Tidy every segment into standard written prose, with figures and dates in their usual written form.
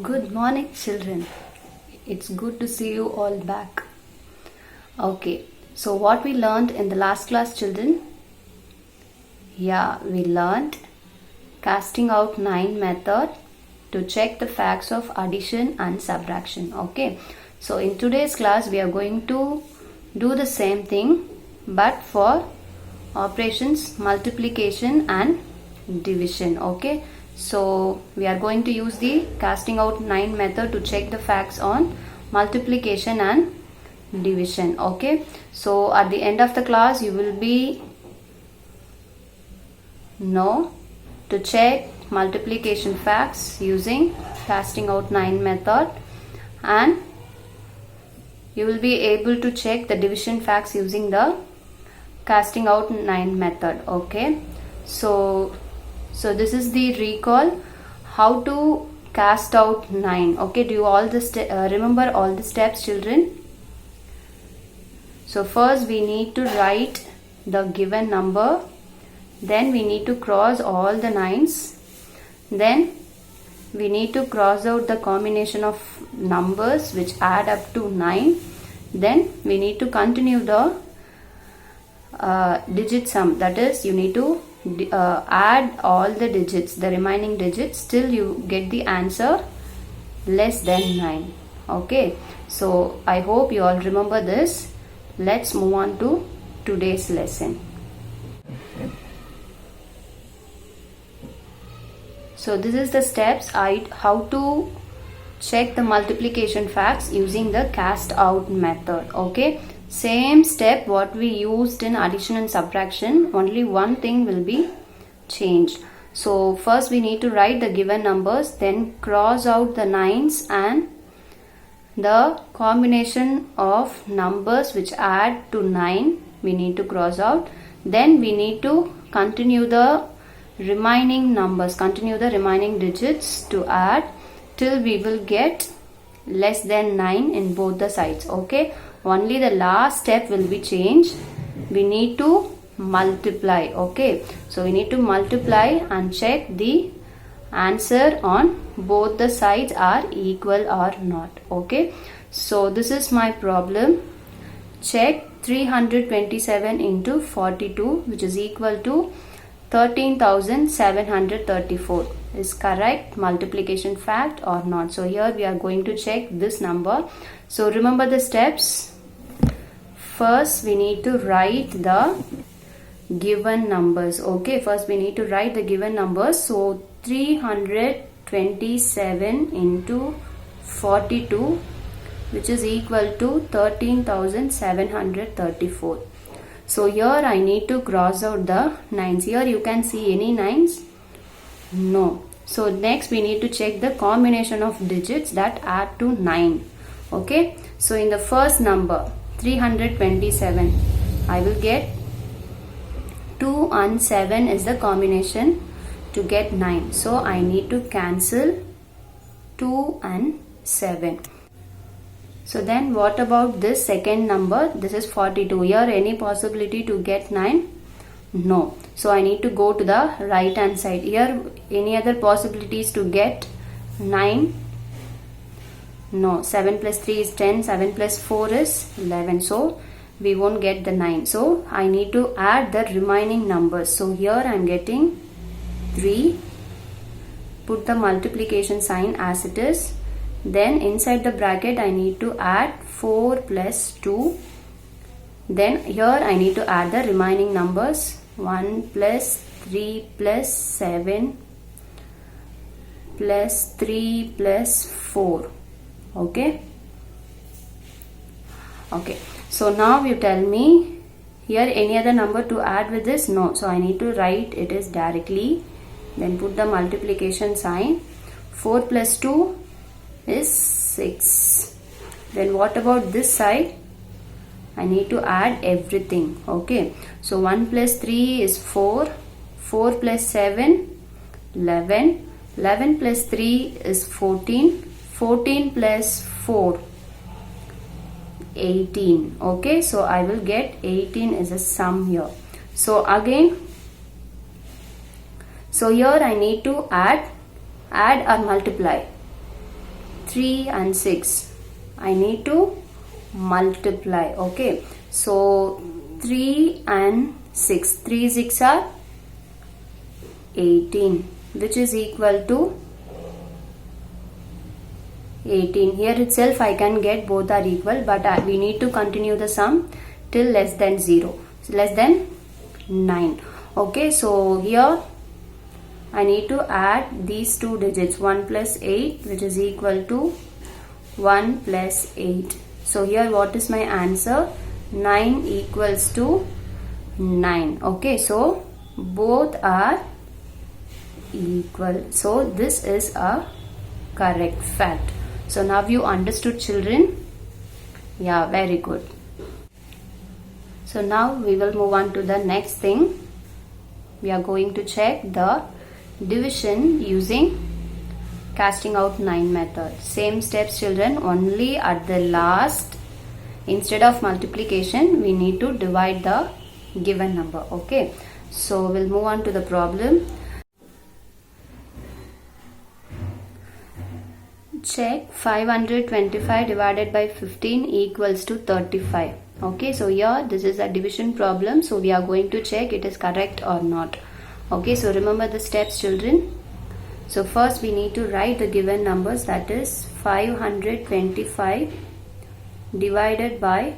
Good morning, children. It's good to see you all back. Okay, so what we learned in the last class, children? Yeah, we learned casting out 9 method to check the facts of addition and subtraction. Okay, so in today's class, we are going to do the same thing but for operations multiplication and division. Okay, so we are going to use the casting out 9 method to check the facts on multiplication and division. Okay, so at the end of the class you will be know to check multiplication facts using casting out 9 method, and you will be able to check the division facts using the casting out 9 method. Okay, so this is the recall how to cast out 9. Okay, do you all remember all the steps, children? So first we need to write the given number, then we need to cross all the 9s, then we need to cross out the combination of numbers which add up to 9, then we need to continue the digit sum, that is you need to add all the digits, the remaining digits, till you get the answer less than 9. Okay, so I hope you all remember this. Let's move on to today's lesson. So this is the steps how to check the multiplication facts using the cast out method. Okay, same step what we used in addition and subtraction, only one thing will be changed. So first we need to write the given numbers, then cross out the 9s and the combination of numbers which add to 9 we need to cross out, then we need to continue the remaining numbers, continue the remaining digits to add till we will get less than 9 in both the sides. Okay, only the last step will be changed. We need to multiply. Okay, so we need to multiply and check the answer on both the sides are equal or not. Okay, so this is my problem. Check 327 into 42, which is equal to 13,734 is correct multiplication fact or not. So here we are going to check this number. So remember the steps. First we need to write the given numbers. Okay, first we need to write the given numbers. So 327 into 42, which is equal to 13,734. So here I need to cross out the 9s. Here you can see any 9s? No. So next we need to check the combination of digits that add to 9. Okay, so in the first number 327, I will get 2 and 7 is the combination to get 9. So I need to cancel 2 and 7. So then what about this second number? This is 42. Here any possibility to get 9? No. So I need to go to the right hand side. Here any other possibilities to get 9? No. 7 plus 3 is 10. 7 plus 4 is 11. So we won't get the 9. So I need to add the remaining numbers. So here I am getting 3. Put the multiplication sign as it is. Then inside the bracket I need to add 4 plus 2. Then here I need to add the remaining numbers. 1 plus 3 plus 7 plus 3 plus 4. Okay. Okay. So now you tell me here any other number to add with this? No. So I need to write it is directly. Then put the multiplication sign. 4 plus 2 is 6. Then what about this side? I need to add everything. Okay, so 1 plus 3 is 4. 4 plus 7, 11. 11 plus 3 is 14. 14 plus 4, 18. Okay, so I will get 18 is a sum here. So again, so here I need to add or multiply. 3 and 6. I need to multiply. Okay, so 3 and 6. 3 6 are 18, which is equal to 18. Here itself I can get both are equal, but we need to continue the sum till less than 0, so less than 9. Okay, so here I need to add these two digits, 1 plus 8, which is equal to 1 plus 8. So here what is my answer? 9 equals to 9. Okay, so both are equal. So this is a correct fact. So now you understood, children? Yeah, very good. So now we will move on to the next thing. We are going to check the division using casting out 9 method. Same steps, children, only at the last, instead of multiplication, we need to divide the given number. Okay, so we'll move on to the problem. Check 525 divided by 15 equals to 35. Okay, so here this is a division problem, so we are going to check it is correct or not. Okay, so remember the steps, children. So first we need to write the given numbers, that is 525 divided by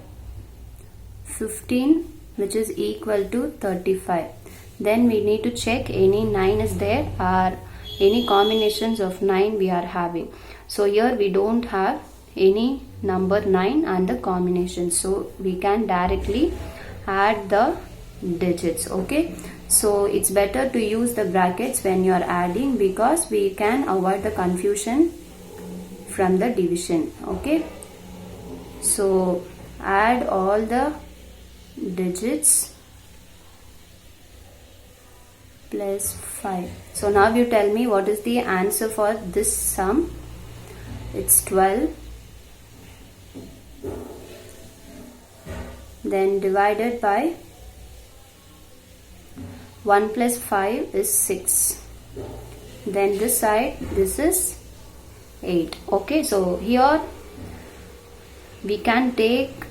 15, which is equal to 35. Then we need to check any 9 is there or any combinations of 9 we are having. So here we don't have any number 9 and the combination, so we can directly add the digits. Okay, so it's better to use the brackets when you are adding, because we can avoid the confusion from the division. Okay, so add all the digits plus 5. So now you tell me what is the answer for this sum. It's 12. Then divided by 1 plus 5 is 6. Then this side, this is 8. Okay, so here we can take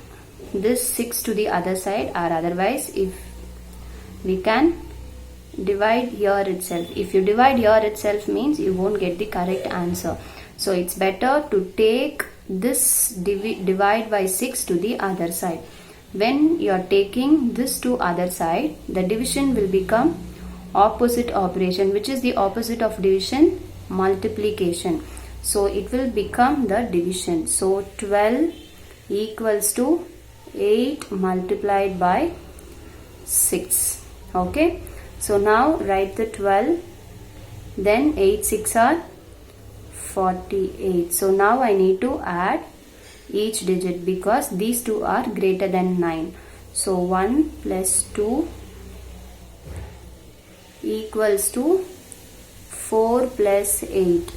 this 6 to the other side, or otherwise if we can divide here itself. If you divide here itself means you won't get the correct answer. So it's better to take this divide by 6 to the other side. When you are taking this to other side, the division will become opposite operation. Which is the opposite of division? Multiplication. So it will become the division. So 12 equals to 8 multiplied by 6. Okay, so now write the 12, then 8 6 are 48. So now I need to add each digit, because these two are greater than 9. So 1 plus 2 equals to 4 plus 8.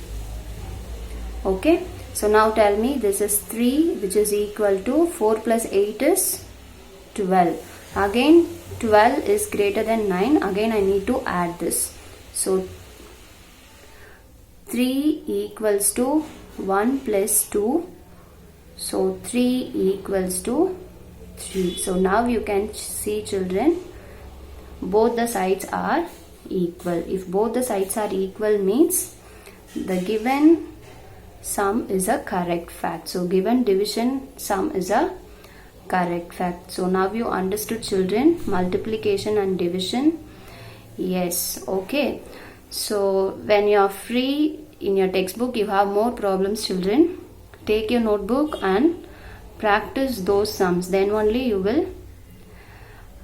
Okay, so now tell me, this is 3, which is equal to 4 plus 8 is 12. Again 12 is greater than 9. Again I need to add this. So 3 equals to 1 plus 2. So 3 equals to 3. So now you can see, children, both the sides are equal. If both the sides are equal means the given sum is a correct fact. So given division sum is a correct fact. So now you understood, children, multiplication and division. Yes, okay. So when you are free in your textbook, you have more problems, children. Take your notebook and practice those sums. Then only you will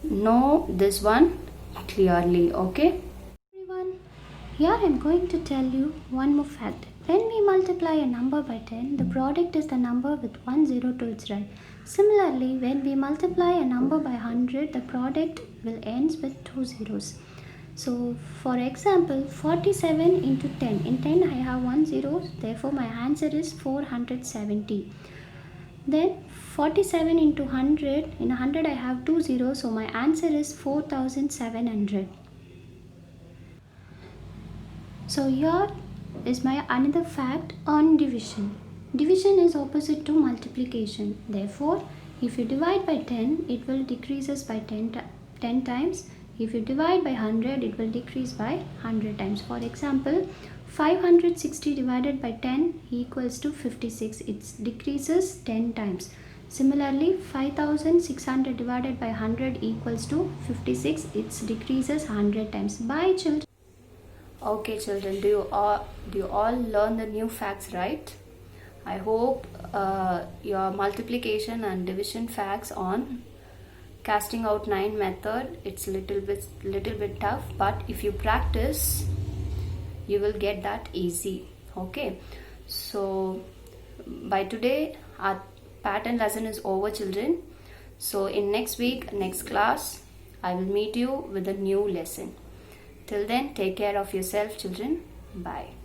know this one clearly. Okay. Everyone, here I am going to tell you one more fact. When we multiply a number by 10, the product is the number with one zero to its right. Similarly, when we multiply a number by 100, the product will end with two zeros. So, for example, 47 into 10. In 10, I have one zero, therefore my answer is 470. Then 47 into 100. In 100, I have two zeros, so my answer is 4700. So, here is my another fact on division. Division is opposite to multiplication. Therefore, if you divide by 10, it will decreases by 10 times. If you divide by 100, it will decrease by 100 times. For example, 560 divided by 10 equals to 56. It decreases 10 times. Similarly, 5600 divided by 100 equals to 56. It decreases 100 times. Bye, children. Okay, children, do you all learn the new facts, right? I hope your multiplication and division facts on casting out 9 method, it's little bit tough, but if you practice, you will get that easy. Okay, so by today our pattern lesson is over, children. So in next week, next class, I will meet you with a new lesson. Till then, take care of yourself, children. Bye.